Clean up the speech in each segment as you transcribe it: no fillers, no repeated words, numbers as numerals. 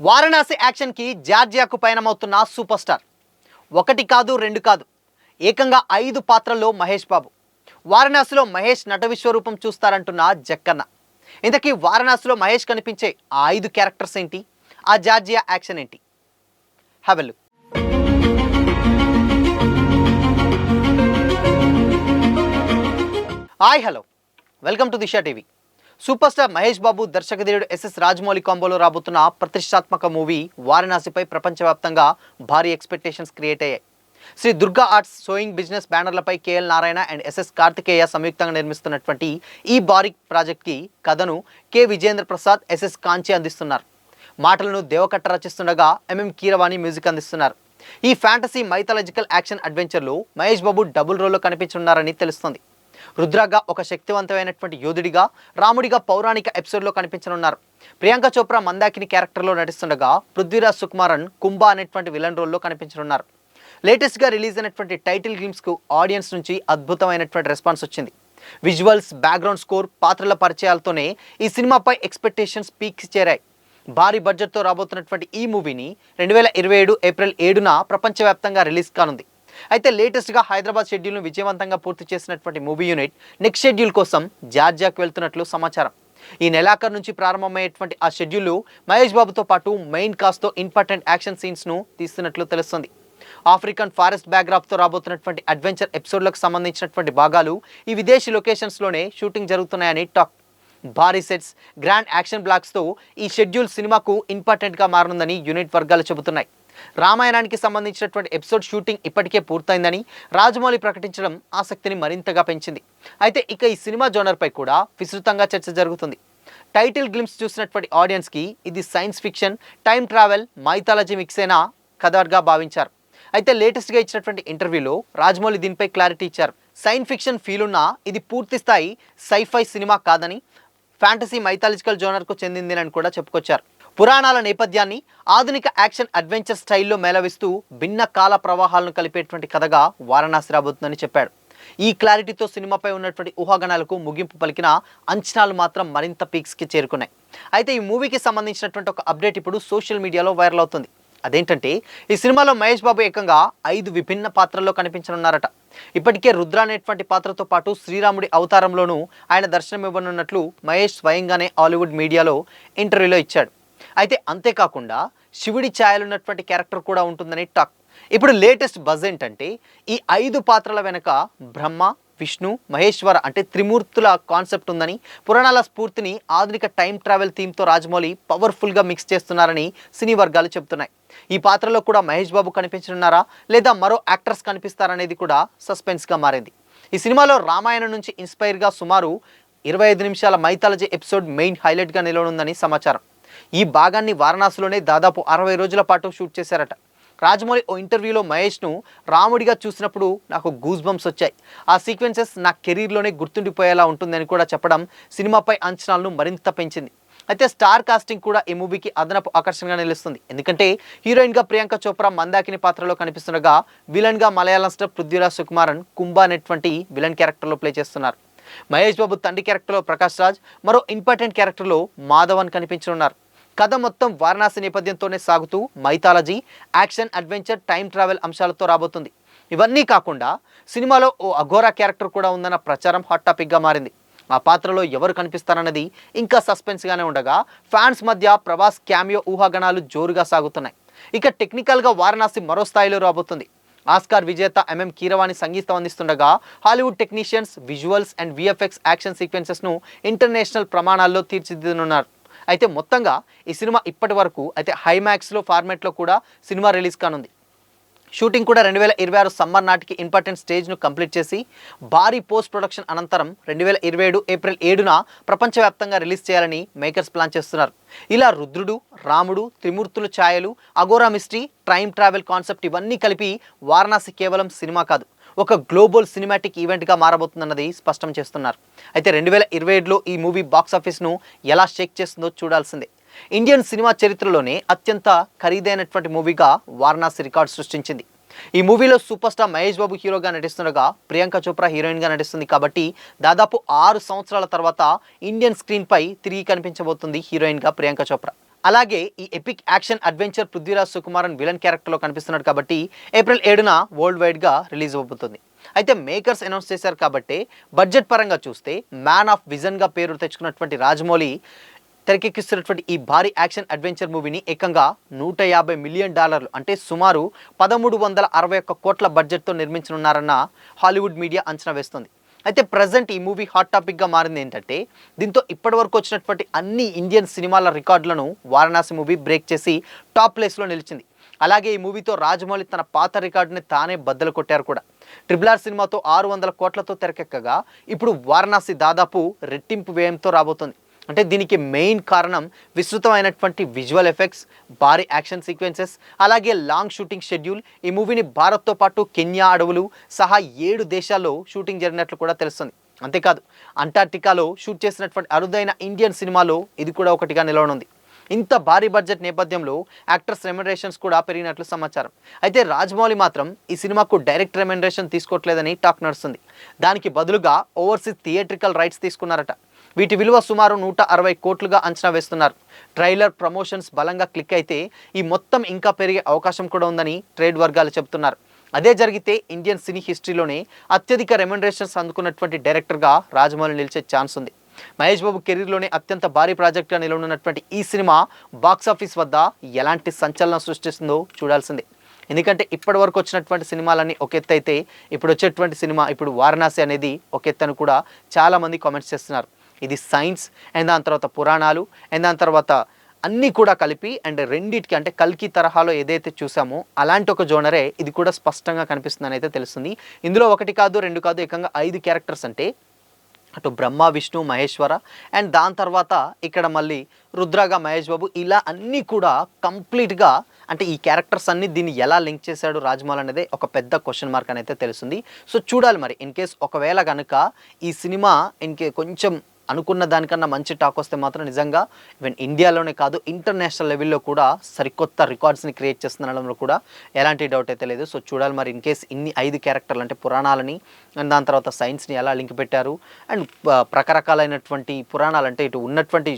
వారణాసి యాక్షన్కి జార్జియాకు పయనమవుతున్న సూపర్ స్టార్. ఒకటి కాదు రెండు కాదు, ఏకంగా 5 పాత్రల్లో మహేష్ బాబు. వారణాసిలో మహేష్ నట విశ్వరూపం చూస్తారంటున్న జక్కన్న. ఇంతకీ వారణాసిలో మహేష్ కనిపించే ఆ 5 క్యారెక్టర్స్ ఏంటి, ఆ జార్జియా యాక్షన్ ఏంటి? Have a look. Hi hello, welcome to Disha TV. Super star Mahesh Babu దర్శకధీరుడు ఎస్ఎస్ రాజమౌళి కాంబోలో రాబోతున్న ప్రతిష్టాత్మక మూవీ వారణాసిపై ప్రపంచవ్యాప్తంగా భారీ ఎక్స్పెక్టేషన్స్ క్రియేట్ అయ్యాయి. Shri Durga arts showing business బ్యానర్లపై KL Narayana and SS Karthikeya సంయుక్తంగా నిర్మిస్తున్నటువంటి ఈ భారీ ప్రాజెక్ట్కి కథను కె విజేంద్ర ప్రసాద్, ఎస్ఎస్ కాంచి అందిస్తున్నారు. మాటలను దేవకట్ట రచిస్తుండగా ఎంఎం కీరవాణి మ్యూజిక్ అందిస్తున్నారు. ఈ fantasy mythological action అడ్వెంచర్లో Mahesh Babu double రోల్లో కనిపించనున్నారని తెలుస్తుంది. రుద్రగా ఒక శక్తివంతమైనటువంటి యోధుడిగా, రాముడిగా పౌరాణిక ఎపిసోడ్లో కనిపించనున్నారు. ప్రియాంక చోప్రా మందాకిని క్యారెక్టర్లో నటిస్తుండగా పృథ్వీరాజ్ సుకుమారన్ కుంభా అనేటువంటి విలన్ రోల్లో కనిపించనున్నారు. లేటెస్ట్గా రిలీజ్ అయినటువంటి టైటిల్ గ్లిమ్స్కు ఆడియన్స్ నుంచి అద్భుతమైనటువంటి రెస్పాన్స్ వచ్చింది. విజువల్స్, బ్యాక్గ్రౌండ్ స్కోర్, పాత్రల పరిచయాలతోనే ఈ సినిమాపై ఎక్స్పెక్టేషన్స్ పీక్స్ చేరాయి. భారీ బడ్జెట్తో రాబోతున్నటువంటి ఈ మూవీని 2027 ఏప్రిల్ 7న ప్రపంచవ్యాప్తంగా రిలీజ్ కానుంది. అయితే లేటెస్ట్గా హైదరాబాద్ షెడ్యూల్ను విజయవంతంగా పూర్తి చేసినటువంటి మూవీ యూనిట్ నెక్స్ట్ షెడ్యూల్ కోసం జార్జియాకు వెళ్తున్నట్లు సమాచారం. ఈ నెలాఖరు నుంచి ప్రారంభమయ్యేటువంటి ఆ షెడ్యూల్ మహేష్ బాబుతో పాటు మెయిన్ కాస్ట్తో ఇంపార్టెంట్ యాక్షన్ సీన్స్ను తీస్తున్నట్లు తెలుస్తుంది. ఆఫ్రికన్ ఫారెస్ట్ బ్యాక్డ్రాప్తో రాబోతున్నటువంటి అడ్వెంచర్ ఎపిసోడ్లకు సంబంధించినటువంటి భాగాలు ఈ విదేశీ లొకేషన్స్లోనే షూటింగ్ జరుగుతున్నాయని టాక్. భారీ సెట్స్, గ్రాండ్ యాక్షన్ బ్లాక్స్తో ఈ షెడ్యూల్ సినిమాకు ఇంపార్టెంట్గా మారనుందని యూనిట్ వర్గాలు చెబుతున్నాయి. రామాయణానికి సంబంధించినటువంటి ఎపిసోడ్ షూటింగ్ ఇప్పటికే పూర్తయిందని రాజమౌళి ప్రకటించడం ఆసక్తిని మరింతగా పెంచింది. అయితే ఇక ఈ సినిమా జోనర్పై కూడా విస్తృతంగా చర్చ జరుగుతుంది. టైటిల్ గ్లిమ్స్ చూసినటువంటి ఆడియన్స్కి ఇది science fiction, time travel, mythology మిక్సేనా కథగా భావించారు. అయితే లేటెస్ట్గా ఇచ్చినటువంటి ఇంటర్వ్యూలో రాజమౌళి దీనిపై క్లారిటీ ఇచ్చారు. సైన్స్ ఫిక్షన్ ఫీల్ ఉన్న ఇది పూర్తి స్థాయి సైఫై సినిమా కాదని, ఫ్యాంటసీ మైథాలజికల్ జోనర్కు చెందిందని కూడా చెప్పుకొచ్చారు. పురాణాల నేపథ్యాన్ని ఆధునిక యాక్షన్ అడ్వెంచర్ స్టైల్లో మేళవిస్తూ భిన్న కాల ప్రవాహాలను కలిపేటువంటి కథగా వారణాసి రాబోతుందని చెప్పాడు. ఈ క్లారిటీతో సినిమాపై ఉన్నటువంటి ఊహాగానాలకు ముగింపు పలికిన అంచనాలు మాత్రం మరింత పీక్స్కి చేరుకున్నాయి. అయితే ఈ మూవీకి సంబంధించినటువంటి ఒక అప్డేట్ ఇప్పుడు సోషల్ మీడియాలో వైరల్ అవుతుంది. అదేంటంటే ఈ సినిమాలో మహేష్ బాబు ఏకంగా 5 విభిన్న పాత్రల్లో కనిపించనున్నారట. ఇప్పటికే రుద్ర అనేటువంటి పాత్రతో పాటు శ్రీరాముడి అవతారంలోనూ ఆయన దర్శనం ఇవ్వనున్నట్లు మహేష్ స్వయంగానే హాలీవుడ్ మీడియాలో ఇంటర్వ్యూలో ఇచ్చాడు. అయితే అంతేకాకుండా శివుడి ఛాయలున్నటువంటి క్యారెక్టర్ కూడా ఉంటుందని టాక్. ఇప్పుడు లేటెస్ట్ బజ్ ఏంటంటే ఈ 5 పాత్రల వెనక బ్రహ్మ, విష్ణు, మహేశ్వర అంటే త్రిమూర్తుల కాన్సెప్ట్ ఉందని, పురాణాల స్ఫూర్తిని ఆధునిక టైం ట్రావెల్ థీమ్తో రాజమౌళి పవర్ఫుల్గా మిక్స్ చేస్తున్నారని సినీ వర్గాలు చెబుతున్నాయి. ఈ పాత్రలో కూడా మహేష్ బాబు కనిపించనున్నారా లేదా మరో యాక్టర్స్ కనిపిస్తారనేది కూడా సస్పెన్స్గా మారింది. ఈ సినిమాలో రామాయణం నుంచి ఇన్స్పైర్గా సుమారు 25 నిమిషాల మైథాలజీ ఎపిసోడ్ మెయిన్ హైలైట్గా నిలవనుందని సమాచారం. ఈ భాగాన్ని వారణాసిలోనే దాదాపు 60 రోజుల పాటు షూట్ చేశారట. రాజమౌళి ఓ ఇంటర్వ్యూలో మహేష్ను రాముడిగా చూసినప్పుడు నాకు గూస్ బంప్స్ వచ్చాయి, ఆ సీక్వెన్సెస్ నా కెరీర్లోనే గుర్తుండిపోయేలా ఉంటుందని కూడా చెప్పడం సినిమాపై అంచనాలను మరింత పెంచింది. అయితే స్టార్ కాస్టింగ్ కూడా ఈ మూవీకి అదనపు ఆకర్షణగా నిలుస్తుంది. ఎందుకంటే హీరోయిన్గా ప్రియాంక చోప్రా మందాకిని పాత్రలో కనిపిస్తుండగా విలన్గా మలయాళం స్టార్ పృథ్వీరాజ్ సుకుమారన్ కుంభా అనేటువంటి విలన్ క్యారెక్టర్లో ప్లే చేస్తున్నారు. మహేష్ బాబు తండ్రి క్యారెక్టర్లో ప్రకాష్ రాజ్, మరో ఇంపార్టెంట్ క్యారెక్టర్లో మాధవన్ కనిపించనున్నారు. కథ మొత్తం వారణాసి నేపథ్యంతోనే సాగుతూ mythology, action, adventure, time travel అంశాలతో రాబోతుంది. ఇవన్నీ కాకుండా సినిమాలో ఓ అఘోరా క్యారెక్టర్ కూడా ఉందన్న ప్రచారం హాట్ టాపిక్గా మారింది. ఆ పాత్రలో ఎవరు కనిపిస్తారన్నది ఇంకా సస్పెన్స్గానే ఉండగా ఫ్యాన్స్ మధ్య ప్రభాస్ క్యామియో ఊహాగణాలు జోరుగా సాగుతున్నాయి. ఇక టెక్నికల్గా వారణాసి మరో స్థాయిలో రాబోతుంది. ఆస్కార్ విజేత ఎంఎం కీరవాణి సంగీతం అందిస్తుండగా Hollywood technicians visuals and VFX action సీక్వెన్సెస్ను ఇంటర్నేషనల్ ప్రమాణాల్లో తీర్చిదిద్దనున్నారు. అయితే మొత్తంగా ఈ సినిమా ఇప్పటి వరకు అయితే హైమాక్స్లో ఫార్మాట్లో కూడా సినిమా రిలీజ్ కానుంది. షూటింగ్ కూడా 2026 సమ్మర్ నాటికి ఇంపార్టెంట్ స్టేజ్ను కంప్లీట్ చేసి భారీ పోస్ట్ ప్రొడక్షన్ అనంతరం 2027 ఏప్రిల్ 7న ప్రపంచవ్యాప్తంగా రిలీజ్ చేయాలని మేకర్స్ ప్లాన్ చేస్తున్నారు. ఇలా రుద్రుడు, రాముడు, త్రిమూర్తుల ఛాయలు, Aghora mystery, time travel concept ఇవన్నీ కలిపి వారణాసి కేవలం సినిమా కాదు, ఒక గ్లోబల్ సినిమాటిక్ ఈవెంట్గా మారబోతుందన్నది స్పష్టం చేస్తున్నారు. అయితే 2027లో ఈ మూవీ బాక్సాఫీస్ను ఎలా షేక్ చేస్తుందో చూడాల్సిందే. ఇండియన్ సినిమా చరిత్రలోనే అత్యంత ఖరీదైనటువంటి మూవీగా వారణాసి రికార్డు సృష్టించింది. ఈ మూవీలో సూపర్ స్టార్ మహేష్ బాబు హీరోగా నటిస్తుండగా ప్రియాంక చోప్రా హీరోయిన్గా నటిస్తుంది. కాబట్టి దాదాపు 6 సంవత్సరాల తర్వాత ఇండియన్ స్క్రీన్పై తిరిగి కనిపించబోతుంది హీరోయిన్గా ప్రియాంక చోప్రా. అలాగే ఈ epic action adventure Prithviraj Sukumaran villain క్యారెక్టర్లో కనిపిస్తున్నాడు కాబట్టి ఏప్రిల్ 7న వరల్డ్ వైడ్గా రిలీజ్ అవబోతుంది. అయితే మేకర్స్ అనౌన్స్ చేశారు కాబట్టి బడ్జెట్ పరంగా చూస్తే మ్యాన్ ఆఫ్ విజన్గా పేరు తెచ్చుకున్నటువంటి రాజమౌళి తెరకెక్కిస్తున్నటువంటి ఈ భారీ యాక్షన్ అడ్వెంచర్ మూవీని ఏకంగా $150 మిలియన్ అంటే సుమారు 1361 కోట్ల బడ్జెట్తో నిర్మించనున్నారన్న హాలీవుడ్ మీడియా అంచనా వేస్తుంది. అయితే ప్రజెంట్ ఈ మూవీ హాట్ టాపిక్గా మారింది ఏంటంటే దీంతో ఇప్పటివరకు వచ్చినటువంటి అన్ని ఇండియన్ సినిమాల రికార్డులను వారణాసి మూవీ బ్రేక్ చేసి టాప్ ప్లేస్లో నిలిచింది. అలాగే ఈ మూవీతో రాజమౌళి తన పాత రికార్డుని తానే బద్దలు కొట్టారు కూడా. RRR సినిమాతో 600 కోట్లతో తెరకెక్కగా ఇప్పుడు వారణాసి దాదాపు రెట్టింపు వ్యయంతో రాబోతుంది. అంటే దీనికి మెయిన్ కారణం విస్తృతమైనటువంటి విజువల్ ఎఫెక్ట్స్, భారీ యాక్షన్ సీక్వెన్సెస్, అలాగే లాంగ్ షూటింగ్ షెడ్యూల్. ఈ మూవీని భారత్తో పాటు కెన్యా అడవులు సహా 7 దేశాల్లో షూటింగ్ జరిగినట్లు కూడా తెలుస్తుంది. అంతేకాదు అంటార్టికాలో షూట్ చేసినటువంటి అరుదైన ఇండియన్ సినిమాలో ఇది కూడా ఒకటిగా నిలవనుంది. ఇంత భారీ బడ్జెట్ నేపథ్యంలో యాక్టర్స్ రెమ్యునరేషన్స్ కూడా పెరిగినట్లు సమాచారం. అయితే రాజమౌళి మాత్రం ఈ సినిమాకు డైరెక్ట్ రెమ్యునరేషన్ తీసుకోవట్లేదని టాక్ నడుస్తుంది. దానికి బదులుగా ఓవర్సీస్ థియేట్రికల్ రైట్స్ తీసుకున్నారట. వీటి విలువ సుమారు 160 కోట్లుగా అంచనా వేస్తున్నారు. ట్రైలర్ ప్రమోషన్స్ బలంగా క్లిక్ అయితే ఈ మొత్తం ఇంకా పెరిగే అవకాశం కూడా ఉందని ట్రేడ్ వర్గాలు చెబుతున్నారు. అదే జరిగితే ఇండియన్ సినీ హిస్టరీలోనే అత్యధిక రెమ్యునరేషన్స్ అందుకున్నటువంటి డైరెక్టర్గా రాజమౌళి నిలిచే ఛాన్స్ ఉంది. మహేష్ బాబు కెరీర్లోనే అత్యంత భారీ ప్రాజెక్టుగా నిలవనున్నటువంటి ఈ సినిమా బాక్సాఫీస్ వద్ద ఎలాంటి సంచలనం సృష్టిస్తుందో చూడాల్సిందే. ఎందుకంటే ఇప్పటి వరకు వచ్చినటువంటి సినిమాలన్నీ ఒక ఎత్తు అయితే ఇప్పుడు వచ్చేటువంటి సినిమా ఇప్పుడు వారణాసి అనేది ఒక ఎత్తు అని కూడా చాలామంది కామెంట్స్ చేస్తున్నారు. ఇది సైన్స్ అండ్ దాని తర్వాత పురాణాలు అండ్ దాని తర్వాత అన్నీ కూడా కలిపి అండ్ రెండిటికి అంటే కల్కి తరహాలో ఏదైతే చూసామో అలాంటి ఒక జోనరే ఇది కూడా స్పష్టంగా కనిపిస్తుందని అయితే తెలుస్తుంది. ఇందులో 1 కాదు 2 కాదు ఏకంగా 5 క్యారెక్టర్స్ అంటే అటు బ్రహ్మ, విష్ణు, మహేశ్వర అండ్ దాని తర్వాత ఇక్కడ మళ్ళీ రుద్రగా మహేష్ బాబు, ఇలా అన్నీ కూడా కంప్లీట్గా అంటే ఈ క్యారెక్టర్స్ అన్నీ దీన్ని ఎలా లింక్ చేశాడు రాజమౌళి అనేది ఒక పెద్ద క్వశ్చన్ మార్క్ అని అయితే తెలుస్తుంది. సో చూడాలి మరి. ఇన్ కేస్ ఒకవేళ కనుక ఈ సినిమా కొంచెం అనుకున్న దానికన్నా మంచి టాక్ వస్తే మాత్రం నిజంగా ఈవెన్ ఇండియాలోనే కాదు ఇంటర్నేషనల్ లెవెల్లో కూడా సరికొత్త రికార్డ్స్ని క్రియేట్ చేస్తుండడంలో కూడా ఎలాంటి డౌట్ అయితే లేదు. సో చూడాలి మరి. ఇన్ కేస్ ఇన్ని 5 క్యారెక్టర్లు అంటే పురాణాలని అండ్ దాని తర్వాత సైన్స్ని ఎలా లింక్ పెట్టారు అండ్ రకరకాలైనటువంటి పురాణాలు అంటే ఇటు ఉన్నటువంటి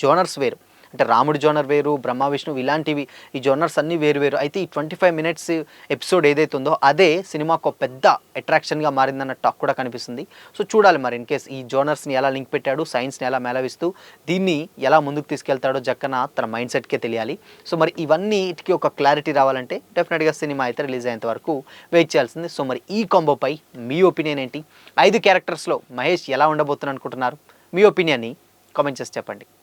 జోనర్స్ వేరు, అంటే రాముడి జోనర్ వేరు, బ్రహ్మ విష్ణు ఇలాంటివి ఈ జోనర్స్ అన్నీ వేరు వేరు. అయితే ఈ 25 మినిట్స్ ఎపిసోడ్ ఏదైతే ఉందో అదే సినిమాకు పెద్ద అట్రాక్షన్గా మారిందన్న టాక్ కూడా కనిపిస్తుంది. సో చూడాలి మరి. ఇన్ కేస్ ఈ జోనర్స్ని ఎలా లింక్ పెట్టాడు, సైన్స్ని ఎలా మేళవిస్తూ దీన్ని ఎలా ముందుకు తీసుకెళ్తాడో జక్కన తన మైండ్ సెట్కే తెలియాలి. సో మరి ఇవన్నీటికి ఒక క్లారిటీ రావాలంటే డెఫినెట్గా సినిమా అయితే రిలీజ్ అయ్యేంత వరకు వెయిట్ చేయాల్సింది. సో మరి ఈ కాంబోపై మీ ఒపీనియన్ ఏంటి? 5 క్యారెక్టర్స్లో మహేష్ ఎలా ఉండబోతున్నారు అనుకుంటున్నారు? మీ ఒపీనియన్ని కామెంట్ చేసి చెప్పండి.